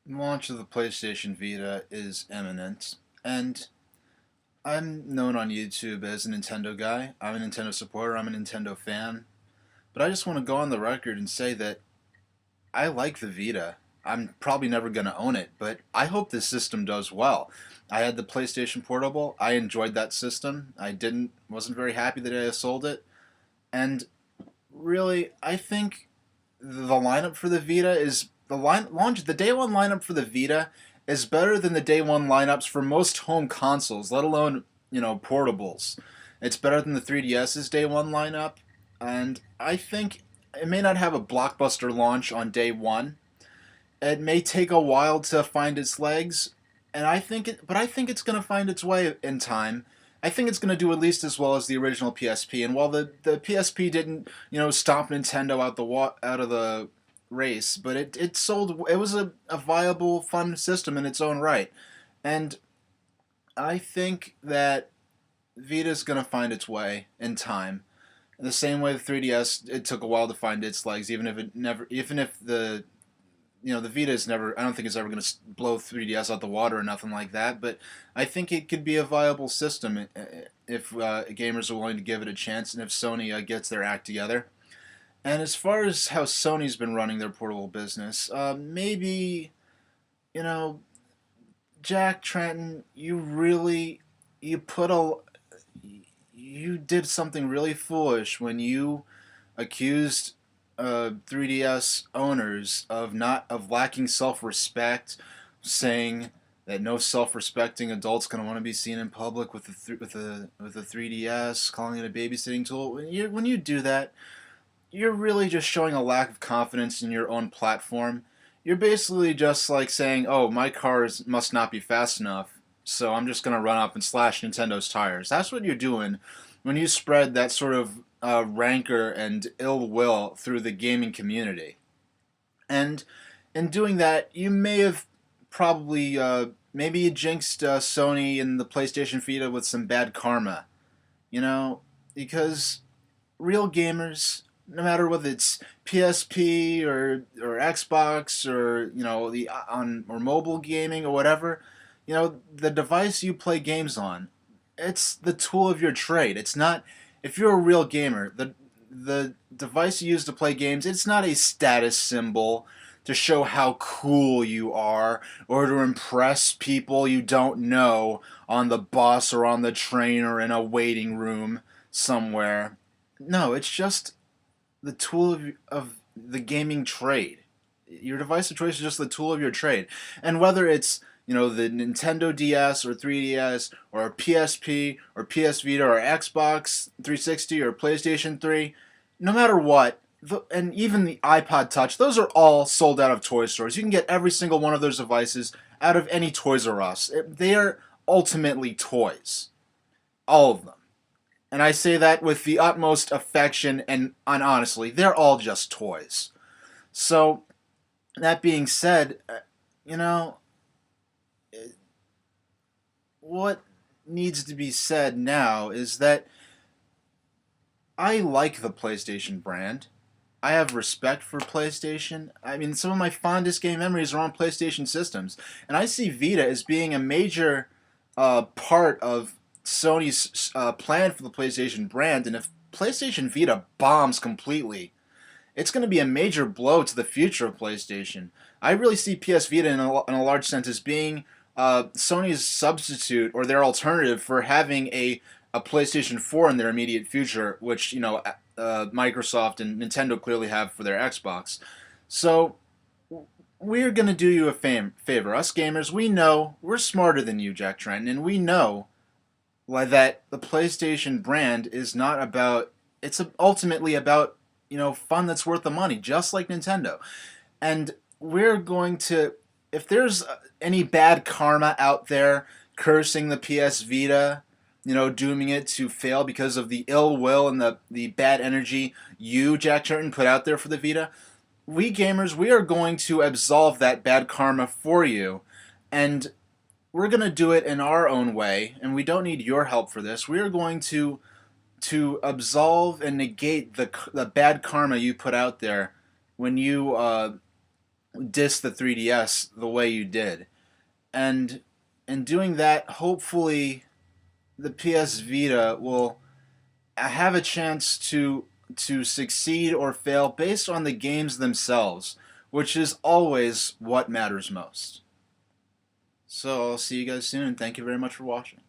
Launch of the PlayStation Vita is imminent, and I'm known on YouTube as a Nintendo guy. I'm a Nintendo supporter, I'm a Nintendo fan, but I just want to go on the record and say that I like the Vita. I'm probably never going to own it, but I hope this system does well. I had the PlayStation Portable. I enjoyed that system. Wasn't very happy the day I sold it, and really, I think the lineup for the Vita is the day one lineup for the Vita is better than the day one lineups for most home consoles, let alone portables. It's better than the 3DS's day one lineup, and I think it may not have a blockbuster launch on day one. It may take a while to find its legs, but I think it's going to find its way in time. I think it's going to do at least as well as the original PSP. And while the PSP didn't, stomp Nintendo out of the race, but it sold. It was a viable, fun system in its own right. And I think that Vita's going to find its way in time. In the same way the 3DS, it took a while to find its legs, even if the Vita is never. I don't think it's ever going to blow 3DS out the water or nothing like that. But I think it could be a viable system if gamers are willing to give it a chance, and if Sony gets their act together. And as far as how Sony's been running their portable business, maybe you know Jack Tretton, you put a you did something really foolish when you accused 3DS owners of lacking self-respect, saying that no self-respecting adult's gonna want to be seen in public with a 3DS, calling it a babysitting tool. When you do that, you're really just showing a lack of confidence in your own platform. You're basically just like saying, "Oh, my cars must not be fast enough, so I'm just gonna run up and slash Nintendo's tires." That's what you're doing when you spread that sort of rancor and ill will through the gaming community. And in doing that, you may have probably maybe you jinxed Sony and the PlayStation Vita with some bad karma, you know, because real gamers, no matter whether it's PSP or Xbox or the on or mobile gaming or whatever, the device you play games on, it's the tool of your trade. It's not if you're a real gamer, the device you use to play games, it's not a status symbol to show how cool you are or to impress people you don't know on the bus or on the train or in a waiting room somewhere. No, it's just the tool of the gaming trade. Your device of choice is just the tool of your trade. And whether it's the Nintendo DS or 3DS or PSP or PS Vita or Xbox 360 or PlayStation 3, no matter what, and even the iPod Touch, those are all sold out of toy stores. You can get every single one of those devices out of any Toys R Us. They are ultimately toys. All of them. And I say that with the utmost affection and honestly, they're all just toys. So, that being said, you know, what needs to be said now is that I like the PlayStation brand. I have respect for PlayStation. I mean, some of my fondest game memories are on PlayStation systems. And I see Vita as being a major part of Sony's plan for the PlayStation brand. And if PlayStation Vita bombs completely, it's going to be a major blow to the future of PlayStation. I really see PS Vita in a large sense as being Sony's substitute or their alternative for having a PlayStation 4 in their immediate future, which Microsoft and Nintendo clearly have for their Xbox. So we're gonna do you a favor, us gamers. We know we're smarter than you, Jack Trent, and we know that the PlayStation brand is not about. It's ultimately about fun that's worth the money, just like Nintendo. And we're going to, if there's any bad karma out there cursing the PS Vita, dooming it to fail because of the ill will and the bad energy you, Jack Tretton, put out there for the Vita, we gamers, we are going to absolve that bad karma for you. And we're going to do it in our own way, and we don't need your help for this. We are going to absolve and negate the bad karma you put out there when you diss the 3DS the way you did. And in doing that, hopefully the PS Vita will have a chance to succeed or fail based on the games themselves, which is always what matters most. So I'll see you guys soon, and thank you very much for watching.